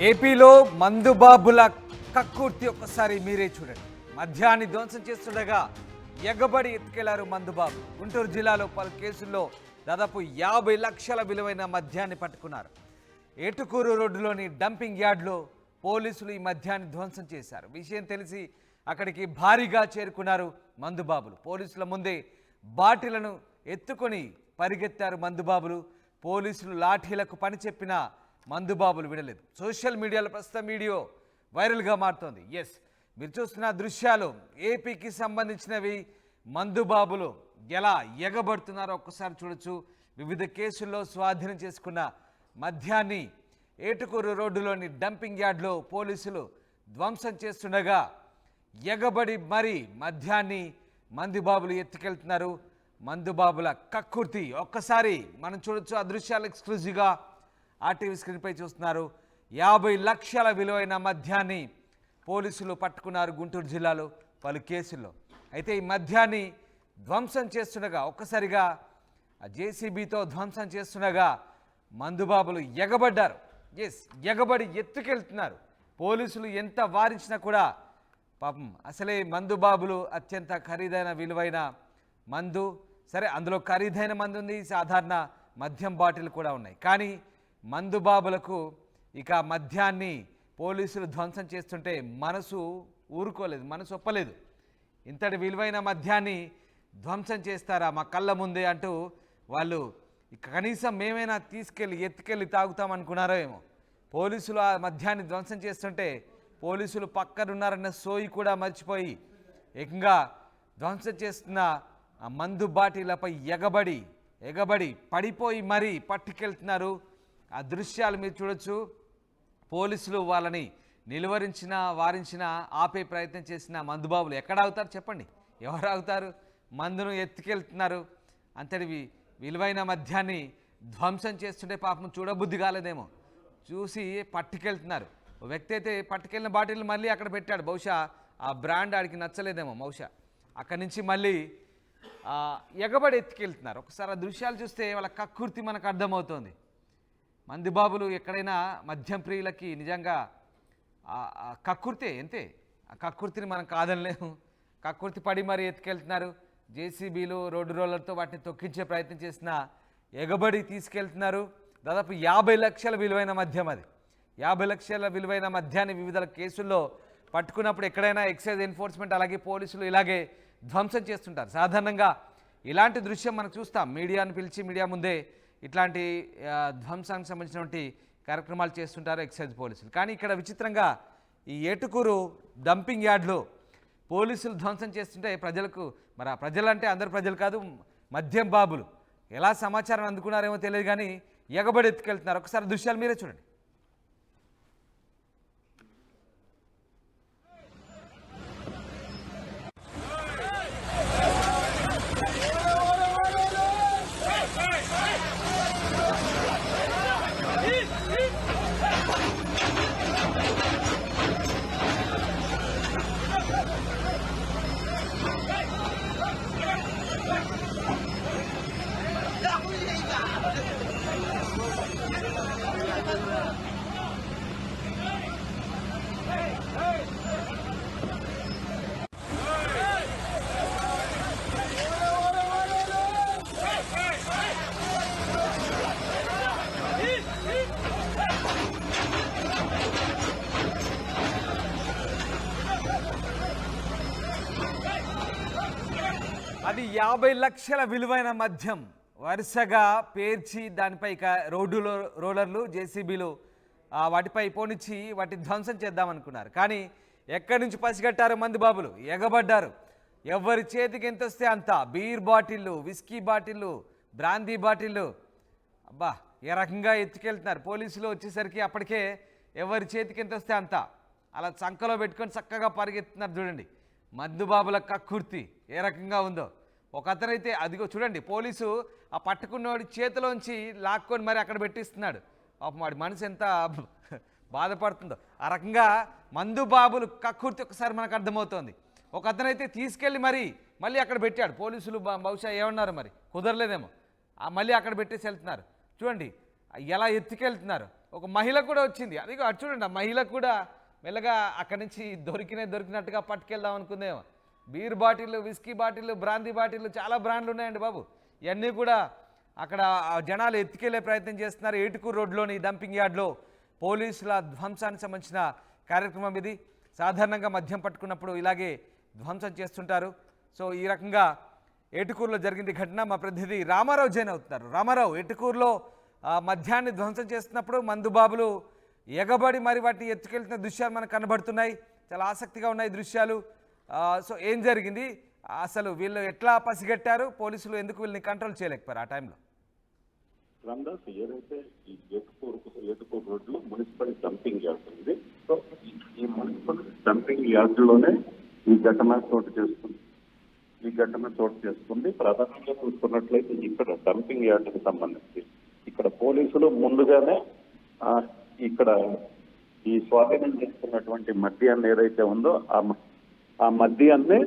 ఏపీలో మందుబాబుల కక్కుర్తి ఒక్కసారి మీరే చూడండి. మద్యాన్ని ధ్వంసం చేస్తుండగా ఎగబడి ఎత్తుకెళ్లారు మందుబాబు. గుంటూరు జిల్లాలో పలు కేసుల్లో దాదాపు 50 లక్షల విలువైన మద్యాన్ని పట్టుకున్నారు. ఏటుకూరు రోడ్డులోని డంపింగ్ యార్డ్లో పోలీసులు ఈ మద్యాన్ని ధ్వంసం చేశారు. విషయం తెలిసి అక్కడికి భారీగా చేరుకున్నారు మందుబాబులు. పోలీసుల ముందే బాటిలను ఎత్తుకొని పరిగెత్తారు మందుబాబులు. పోలీసులు లాఠీలకు పని చెప్పినా మందుబాబులు విడలేదు. సోషల్ మీడియాలో ప్రస్తుతం వీడియో వైరల్గా మారుతోంది. ఎస్, మీరు చూస్తున్న దృశ్యాలు ఏపీకి సంబంధించినవి. మందుబాబులు ఎలా ఎగబడుతున్నారో ఒక్కసారి చూడొచ్చు. వివిధ కేసుల్లో స్వాధీనం చేసుకున్న మద్యాన్ని ఏటుకూరు రోడ్డులోని డంపింగ్ యార్డ్లో పోలీసులు ధ్వంసం చేస్తుండగా ఎగబడి మరీ మద్యాన్ని మందుబాబులు ఎత్తుకెళ్తున్నారు. మందుబాబుల కక్కుర్తి ఒక్కసారి మనం చూడొచ్చు. ఆ దృశ్యాలు ఎక్స్క్లూజివ్గా ఆర్టీవీ స్క్రీన్పై చూస్తున్నారు. 50 లక్షల విలువైన మద్యాన్ని పోలీసులు పట్టుకున్నారు గుంటూరు జిల్లాలో పలు కేసుల్లో. అయితే ఈ మద్యాన్ని ధ్వంసం చేస్తుండగా ఒక్కసారిగా జేసీబీతో ధ్వంసం చేస్తుండగా మందుబాబులు ఎగబడ్డారు. ఎస్, ఎగబడి ఎత్తుకెళ్తున్నారు. పోలీసులు ఎంత వారించినా కూడా పాపం అసలే మందుబాబులు అత్యంత ఖరీదైన విలువైన మందు. సరే, అందులో ఖరీదైన మందు ఉంది, సాధారణ మద్యం బాటిల్ కూడా ఉన్నాయి. కానీ మందుబాబులకు ఇక మద్యాన్ని పోలీసులు ధ్వంసం చేస్తుంటే మనసు ఊరుకోలేదు, మనసు ఒప్పలేదు. ఇంతటి విలువైన మద్యాన్ని ధ్వంసం చేస్తారా మా కళ్ళ ముందే అంటూ వాళ్ళు కనీసం మేమైనా ఎత్తుకెళ్ళి తాగుతామనుకున్నారో ఏమో. పోలీసులు ఆ మద్యాన్ని ధ్వంసం చేస్తుంటే పోలీసులు పక్కనున్నారన్న సోయి కూడా మర్చిపోయి ఏకంగా ధ్వంసం చేస్తున్న ఆ మందు బాటిలపై ఎగబడి పడిపోయి మరీ పట్టుకెళ్తున్నారు. ఆ దృశ్యాలు మీరు చూడొచ్చు. పోలీసులు వాళ్ళని వారించిన ఆపే ప్రయత్నం చేసిన మందుబాబులు ఎక్కడ ఆగుతారు చెప్పండి? ఎవరు ఆగుతారు? మందును ఎత్తుకెళ్తున్నారు. అంతటి విలువైన మద్యాన్ని ధ్వంసం చేస్తుంటే పాపం చూడబుద్ధి కాలేదేమో, చూసి పట్టుకెళ్తున్నారు. ఓ వ్యక్తి అయితే పట్టుకెళ్ళిన బాటిల్ మళ్ళీ అక్కడ పెట్టాడు. బహుశా ఆ బ్రాండ్ ఆడికి నచ్చలేదేమో. బహుశా అక్కడి నుంచి మళ్ళీ ఎగబడి ఎత్తుకెళ్తున్నారు. ఒకసారి ఆ దృశ్యాలు చూస్తే వాళ్ళ కక్కుర్తి మనకు అర్థమవుతోంది. మందుబాబులు ఎక్కడైనా మద్యం ప్రియులకి నిజంగా కక్కుర్తే ఎంతే. ఆ కక్కుర్తిని మనం కాదనలేము. కక్కుర్తి పడి మరీ ఎత్తుకెళ్తున్నారు. జేసీబీలు రోడ్డు రోలర్తో వాటిని తొక్కించే ప్రయత్నం చేసినా ఎగబడి తీసుకెళ్తున్నారు. దాదాపు 50 లక్షల విలువైన మద్యం అది. 50 లక్షల విలువైన మద్యాన్ని వివిధ కేసుల్లో పట్టుకున్నప్పుడు ఎక్కడైనా ఎక్సైజ్ ఎన్ఫోర్స్మెంట్ అలాగే పోలీసులు ఇలాగే ధ్వంసం చేస్తుంటారు. సాధారణంగా ఇలాంటి దృశ్యం మనం చూస్తాం. మీడియాను పిలిచి మీడియా ముందే ఇట్లాంటి ధ్వంసానికి సంబంధించినటువంటి కార్యక్రమాలు చేస్తుంటారు ఎక్సైజ్ పోలీసులు. కానీ ఇక్కడ విచిత్రంగా ఈ ఏటుకూరు డంపింగ్ యార్డ్లో పోలీసులు ధ్వంసం చేస్తుంటే ప్రజలకు, మరి ఆ ప్రజలంటే అందరు ప్రజలు కాదు, మద్యం బాబులు ఎలా సమాచారం అందుకున్నారేమో తెలియదు కానీ ఎగబడి ఎత్తుకెళ్తున్నారు. ఒకసారి దృశ్యాలు మీరే చూడండి. అది 50 లక్షల విలువైన మద్యం వరుసగా పేర్చి దానిపై రోలర్లు జేసీబీలు వాటిపై పోనిచ్చి వాటి ధ్వంసం చేద్దామనుకున్నారు. కానీ ఎక్కడి నుంచి పసిగట్టారు మందుబాబులు? ఎగబడ్డారు. ఎవరి చేతికి ఎంత వస్తే అంత బీర్ బాటిళ్ళు, విస్కీ బాటిళ్ళు, బ్రాందీ బాటిళ్ళు, అబ్బా ఏ రకంగా ఎత్తుకెళ్తున్నారు. పోలీసులు వచ్చేసరికి అప్పటికే ఎవరి చేతికి ఎంత వస్తే అంత అలా చంకలో పెట్టుకొని చక్కగా పరిగెత్తున్నారు. చూడండి మందుబాబుల కక్కుర్తి ఏ రకంగా ఉందో. ఒక అతనైతే అదిగో చూడండి, పోలీసు ఆ పట్టుకున్నవాడి చేతిలోంచి లాక్కొని మరి అక్కడ పెట్టిస్తున్నాడు. పాపం వాడి మనసు ఎంత బాధపడుతుందో. ఆ రకంగా మందుబాబులు కక్కుర్తి ఒకసారి మనకు అర్థమవుతోంది. ఒక అతనైతే తీసుకెళ్ళి మళ్ళీ అక్కడ పెట్టాడు. పోలీసులు బహుశా ఏమన్నారు మరి, కుదరలేదేమో, మళ్ళీ అక్కడ పెట్టేసి వెళ్తున్నారు. చూడండి ఎలా ఎత్తుకెళ్తున్నారు. ఒక మహిళ కూడా వచ్చింది. అది అటు చూడండి, ఆ మహిళ కూడా మెల్లగా అక్కడి నుంచి దొరికినట్టుగా పట్టుకెళ్దాం అనుకుందేమో. Beer bottle, whisky bottle, brandy bottle, చాలా బ్రాండ్లు ఉన్నాయండి బాబు. ఇవన్నీ కూడా అక్కడ జనాలు ఎత్తుకెళ్లే ప్రయత్నం చేస్తున్నారు. ఏటుకూరు రోడ్లోని డంపింగ్ యార్డ్లో పోలీసుల ధ్వంసానికి సంబంధించిన కార్యక్రమం ఇది. సాధారణంగా మద్యం పట్టుకున్నప్పుడు ఇలాగే ధ్వంసం చేస్తుంటారు. సో ఈ రకంగా ఏటుకూరులో జరిగింది ఘటన. మా ప్రతినిధి రామారావు జైన్ అవుతున్నారు. రామారావు, ఏటుకూరులో మద్యాన్ని ధ్వంసం చేస్తున్నప్పుడు మందుబాబులు ఎగబడి మరి వాటిని ఎత్తుకెళ్తున్న దృశ్యాలు మనకు కనబడుతున్నాయి. చాలా ఆసక్తిగా ఉన్నాయి దృశ్యాలు. సో ఏం జరిగింది, అసలు వీళ్ళు ఎట్లా పసిగట్టారు, పోలీసులు ఎందుకు వీళ్ళని కంట్రోల్ చేయలేకపోయారు ఆ టైంలో? రామదాస్, ఏదైతే ఈ ఏటుకూరు రోడ్లో మున్సిపల్ డంపింగ్ యార్డ్ ఉంది. సో ఈ మున్సిపల్ డంపింగ్ యార్డ్ లోనే ఈ ఘటన చోటు చేసుకుంది. ప్రధానంగా చూసుకున్నట్లయితే ఇక్కడ డంపింగ్ యార్డ్ కి సంబంధించి ఇక్కడ పోలీసులు ముందుగానే ఇక్కడ ఈ స్వాధీనం చేసుకున్నటువంటి మద్యాన్ని ఏదైతే ఉందో ఆ మద్యాన్ని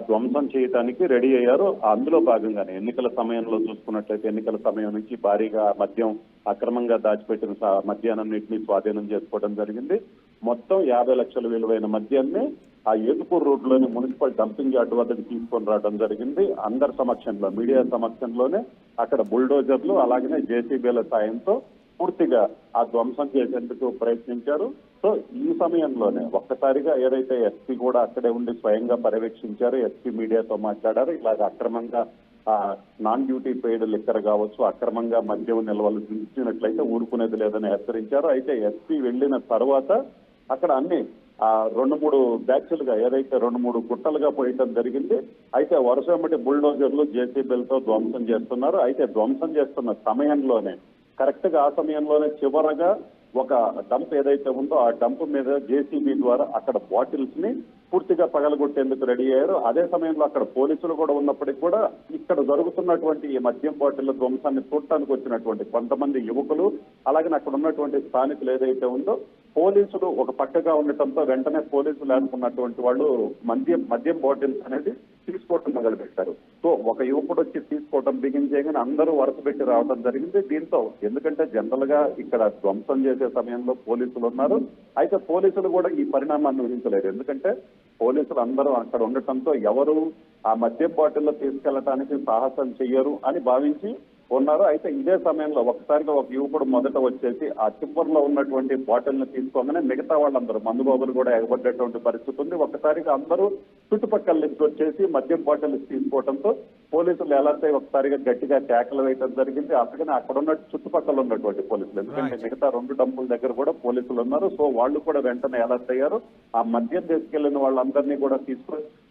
ధ్వంసం చేయడానికి రెడీ అయ్యారు. అందులో భాగంగానే ఎన్నికల సమయంలో చూసుకున్నట్లయితే ఎన్నికల సమయం నుంచి భారీగా మద్యం అక్రమంగా దాచిపెట్టిన మద్యాన్నింటినీ స్వాధీనం చేసుకోవడం జరిగింది. మొత్తం 50 లక్షల విలువైన మద్యాన్ని ఆ ఏటుకూరు రోడ్లోని మున్సిపల్ డంపింగ్ యార్డ్ వద్దకు తీసుకొని రావడం జరిగింది. అందరి సమక్షంలో, మీడియా సమక్షంలోనే అక్కడ బుల్డోజర్లు అలాగనే జేసీబీల సాయంతో పూర్తిగా ఆ ధ్వంసం చేసేందుకు ప్రయత్నించారు. సో ఈ సమయంలోనే ఒక్కసారిగా ఏదైతే ఎస్పీ కూడా అక్కడే ఉండి స్వయంగా పర్యవేక్షించారు. ఎస్పీ మీడియాతో మాట్లాడారు. ఇలాగ అక్రమంగా నాన్ డ్యూటీ పెయిడ్ లిక్కర్ కావచ్చు, అక్రమంగా మద్యం నిల్వలు ఇచ్చినట్లయితే ఊరుకునేది లేదని హెచ్చరించారు. అయితే ఎస్పీ వెళ్లిన తర్వాత అక్కడ అన్ని 2-3 బ్యాచ్లుగా ఏదైతే 2-3 గుట్టలుగా పోయటం జరిగింది. అయితే వరుస బుల్డోజర్లు జేసీబీలతో ధ్వంసం చేస్తున్నారు. అయితే ధ్వంసం చేస్తున్న సమయంలోనే కరెక్ట్ గా ఆ సమయంలోనే చివరగా ఒక డంప్ ఏదైతే ఉందో ఆ డంప్ మీద జేసీబీ ద్వారా అక్కడ బాటిల్స్ ని పూర్తిగా పగలగొట్టేందుకు రెడీ అయ్యారు. అదే సమయంలో అక్కడ పోలీసులు కూడా ఉన్నప్పటికీ కూడా ఇక్కడ జరుగుతున్నటువంటి ఈ మద్యం బాటిళ్ల ధ్వంసాన్ని చూడటానికి వచ్చినటువంటి కొంతమంది యువకులు అలాగే అక్కడ ఉన్నటువంటి స్థానికులు ఏదైతే ఉందో పోలీసులు ఒక పక్కగా ఉండటంతో వెంటనే పోలీసులు అనుకున్నటువంటి వాళ్ళు మద్యం బాటిల్స్ అనేది తీసుకోవటం మొదలు పెట్టారు. సో ఒక యువకుడు వచ్చి తీసుకోవటం బిగిన్ చేయగానే అందరూ వరుస పెట్టి రావడం జరిగింది. దీంతో ఎందుకంటే జనరల్ గా ఇక్కడ ధ్వంసం చేసే సమయంలో పోలీసులు ఉన్నారు. అయితే పోలీసులు కూడా ఈ పరిణామాన్ని ఊహించలేరు. ఎందుకంటే పోలీసులు అందరూ అక్కడ ఉండటంతో ఎవరు ఆ మద్యం బాటిల్లో తీసుకెళ్లడానికి సాహసం చెయ్యరు అని భావించి ఉన్నారు. అయితే ఇదే సమయంలో ఒకసారిగా ఒక యువకుడు మొదట వచ్చేసి ఆ చిప్పర్లో ఉన్నటువంటి బాటిల్ని తీసుకోగానే మిగతా వాళ్ళందరూ మందుబాబులు కూడా ఎగబడ్డేటువంటి పరిస్థితి ఉంది. ఒక్కసారిగా అందరూ చుట్టుపక్కల నుంచి వచ్చేసి మద్యం బాటిల్స్ తీసుకోవడంతో పోలీసులు ఎలాంటి ఒకసారిగా గట్టిగా కేకలు వేయడం జరిగింది. అందుకని అక్కడ ఉన్న చుట్టుపక్కల ఉన్నటువంటి పోలీసులు, ఎందుకంటే మిగతా 2 డంపుల దగ్గర కూడా పోలీసులు ఉన్నారు. సో వాళ్ళు కూడా వెంటనే అలర్ట్ అయ్యారు. ఆ మద్యం తీసుకెళ్లిన వాళ్ళందరినీ కూడా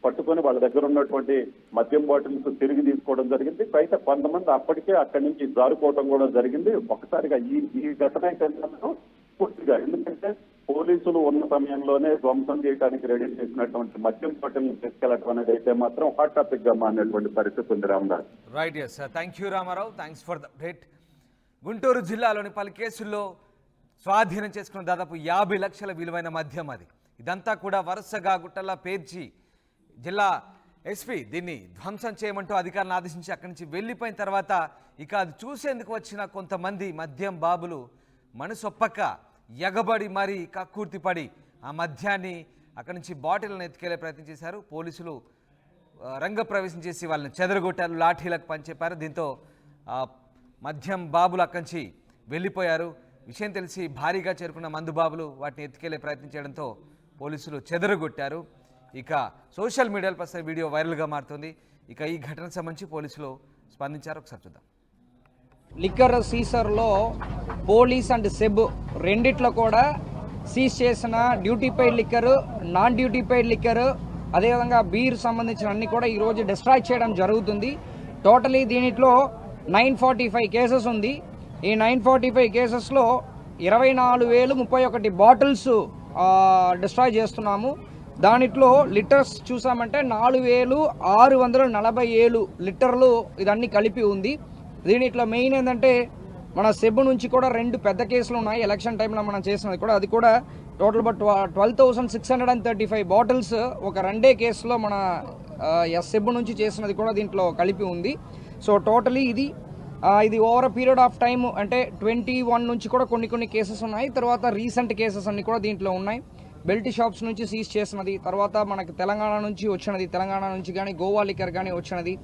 పట్టుకొని వాళ్ళ దగ్గర ఉన్నటువంటి మద్యం బాటిల్స్ తిరిగి తీసుకోవడం జరిగింది. అయితే కొంతమంది అప్పటికే అక్కడి నుంచి జారుకోవడం కూడా జరిగింది. ఒకసారిగా ఈ ఘటన అయితే పూర్తిగా, ఎందుకంటే పోలీసులు ఉన్న సమయంలోనే ధ్వంసం చేయడానికి రెడీ చేసినటువంటి మద్యం బాటిల్ని తీసుకెళ్లడం అనేది అయితే మాత్రం హాట్ టాపిక్ గా మారినటువంటి పరిస్థితి ఉంది. Ramadas, right. Yes, thank you Ramarao, thanks for the update. Guntur జిల్లాలోని పలు కేసుల్లో స్వాధీనం చేసుకున్న దాదాపు 50 లక్షల విలువైన మద్యం అది. ఇదంతా కూడా వరుసగా గుట్టలా పేర్చి జిల్లా ఎస్పీ దీన్ని ధ్వంసం చేయమంటూ అధికారులను ఆదేశించి అక్కడి నుంచి వెళ్ళిపోయిన తర్వాత ఇక అది చూసేందుకు వచ్చిన కొంతమంది మద్యం బాబులు మనసొప్పక ఎగబడి మరీ కక్కుర్తిపడి ఆ మద్యాన్ని అక్కడి నుంచి బాటిల్ని ఎత్తుకెళ్లే ప్రయత్నం చేశారు. పోలీసులు రంగప్రవేశం చేసి వాళ్ళని చెదరగొట్టారు, లాఠీలకు పనిచెప్పారు. దీంతో మద్యం బాబులు అక్కడి నుంచి వెళ్ళిపోయారు. విషయం తెలిసి భారీగా చేరుకున్న మందు బాబులు వాటిని ఎత్తుకెళ్లే ప్రయత్నం చేయడంతో పోలీసులు చెదరగొట్టారు. ఇక సోషల్ మీడియాలో ప్రస్తుతం వీడియో వైరల్గా మారుతుంది. ఇక ఈ ఘటనకు సంబంధించి పోలీసులు స్పందించారు, ఒకసారి చూద్దాం. లిక్కర్ సీజర్లో పోలీస్ అండ్ సెబ్ రెండిట్లో కూడా సీజ్ చేసిన duty paid liquor, non duty paid liquor, అదేవిధంగా బీర్ సంబంధించిన అన్ని కూడా ఈరోజు డిస్ట్రాయ్ చేయడం జరుగుతుంది. టోటలీ దీనిలో 945 కేసెస్ ఉంది. ఈ 945 కేసెస్లో 24,031 బాటిల్స్ డిస్ట్రాయ్ చేస్తున్నాము. దానిట్లో లిటర్స్ చూసామంటే 4,647 లిటర్లు ఇదన్నీ కలిపి ఉంది. దీనిట్లో మెయిన్ ఏంటంటే మన సెబ్ నుంచి కూడా 2 పెద్ద కేసులు ఉన్నాయి. ఎలక్షన్ టైంలో మనం చేసినది కూడా, అది కూడా టోటల్ 12,635 బాటిల్స్ ఒక 2 కేసులో మన సెబ్ నుంచి చేసినది కూడా దీంట్లో కలిపి ఉంది. సో టోటలీ ఇది ఇది over a period of time అంటే 21 నుంచి కూడా కొన్ని కేసెస్ ఉన్నాయి. తర్వాత రీసెంట్ కేసెస్ అన్ని కూడా దీంట్లో ఉన్నాయి. బెల్ట్ షాప్స్ నుంచి సీజ్ చేసినది, తర్వాత మనకి తెలంగాణ నుంచి వచ్చినది, తెలంగాణ నుంచి కానీ గోవా లిక్కర్ కానీ వచ్చినది,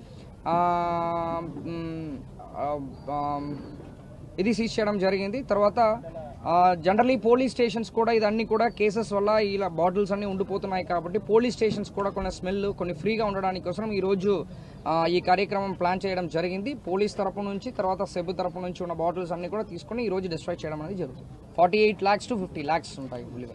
ఇది సీజ్ చేయడం జరిగింది. తర్వాత జనరలీ పోలీస్ స్టేషన్స్ కూడా ఇదన్నీ కూడా కేసెస్ వల్ల ఇలా బాటిల్స్ అన్నీ ఉండిపోతున్నాయి కాబట్టి పోలీస్ స్టేషన్స్ కూడా కొన్ని స్మెల్ కొన్ని ఫ్రీగా ఉండడానికి కోసం ఈరోజు ఈ కార్యక్రమం ప్లాన్ చేయడం జరిగింది. పోలీస్ తరపు నుంచి తర్వాత సెబ్ తరపు నుంచి ఉన్న బాటిల్స్ అన్నీ కూడా తీసుకొని ఈరోజు డిస్ట్రాయ్ చేయడం అనేది జరుగుతుంది. 48 lakhs to 50 lakhs ఉంటాయి విలువ.